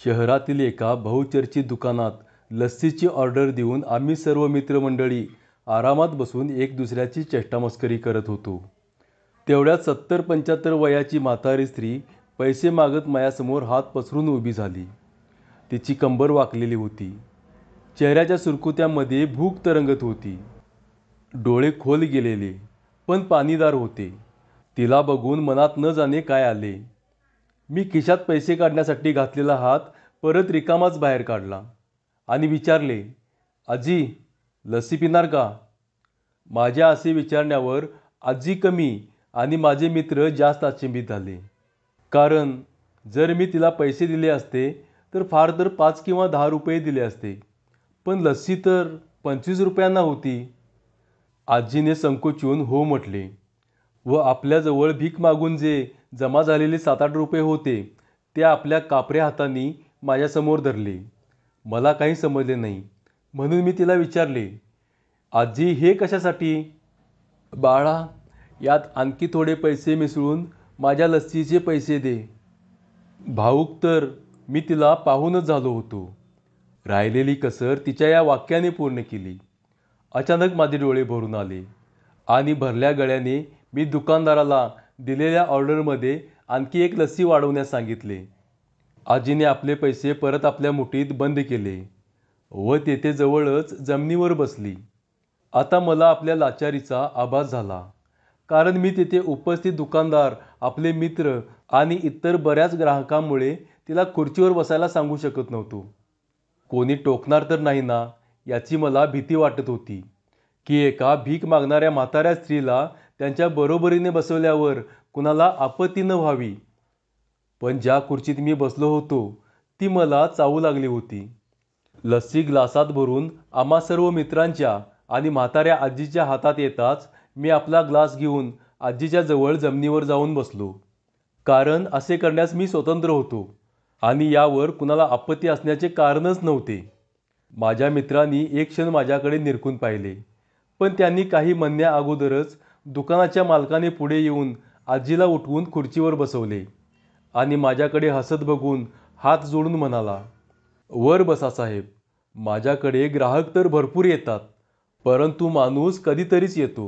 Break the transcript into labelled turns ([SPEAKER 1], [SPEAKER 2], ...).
[SPEAKER 1] शहरातील एका बहुचर्चित दुकानात लस्सीची ऑर्डर देऊन आम्ही सर्व मित्रमंडळी आरामात बसून एक दुसऱ्याची चेष्टामस्करी करत होतो. तेवढ्यात 70-75 वयाची म्हातारी स्त्री पैसे मागत माझ्यासमोर हात पसरून उभी झाली. तिची कंबर वाकलेली होती. चेहऱ्याच्या सुरकुत्यामध्ये भूक तरंगत होती. डोळे खोल गेलेले पण पाणीदार होते. तिला बघून मनात न जाणे काय आले. मी खिशात पैसे काढण्यासाठी घातलेला हात परत रिकामाच बाहेर काढला आणि विचारले, आजी लस्सी पिणार का? माझ्या असे विचारण्यावर आजी कमी आणि माझे मित्र जास्त अचंबित झाले. कारण जर मी तिला पैसे दिले असते तर फार तर 5 किंवा 10 रुपये दिले असते, पण लस्सी तर 25 रुपयांना होती. आजीने संकोचून हो म्हटले व आपल्याजवळ भीक मागून जे जमा झालेले 7-8 रुपये होते ते आपल्या कापऱ्या हातांनी माझ्यासमोर धरले. मला काही समजले नाही म्हणून मी तिला विचारले, आजी हे कशासाठी? बाळा, यात आणखी थोडे पैसे मिसळून माझ्या लस्सीचे पैसे दे. भाऊक तर मी तिला पाहूनच झालो होतो. राहिलेली कसर तिच्या या वाक्याने पूर्ण केली. अचानक माझे डोळे भरून आले आणि भरल्या गळ्याने मी दुकानदाराला दिलेल्या ऑर्डरमध्ये आणखी एक लस्सी वाढवण्यास सांगितले. आजीने आपले पैसे परत आपल्या मुठीत बंद केले व तेथे जवळच जमिनीवर बसली. आता मला आपल्या लाचारीचा आभास झाला, कारण मी तेथे उपस्थित दुकानदार, आपले मित्र आणि इतर बऱ्याच ग्राहकांमुळे तिला खुर्चीवर बसायला सांगू शकत नव्हतो. कोणी टोकणार तर नाही ना याची मला भीती वाटत होती की एका भीक मागणाऱ्या म्हाताऱ्या स्त्रीला त्यांच्या बरोबरीने बसवल्यावर कुणाला आपत्ती न व्हावी. पण ज्या खुर्चीत मी बसलो होतो ती मला चावू लागली होती. लस्सी ग्लासात भरून आम्हा सर्व मित्रांच्या आणि म्हाताऱ्या आजीच्या हातात येताच मी आपला ग्लास घेऊन आजीच्या जवळ जमिनीवर जाऊन बसलो. कारण असे करण्यास मी स्वतंत्र होतो आणि यावर कुणाला आपत्ती असण्याचे कारणच नव्हते. माझ्या मित्रांनी एक क्षण माझ्याकडे निरखून पाहिले, पण त्यांनी काही म्हणण्या अगोदरच दुकानाच्या मालकाने पुढे येऊन आजीला उठवून खुर्चीवर बसवले आणि माझ्याकडे हसत बघून हात जोडून म्हणाला, वर बसा साहेब, माझ्याकडे ग्राहक तर भरपूर येतात, परंतु माणूस कधीतरीच येतो.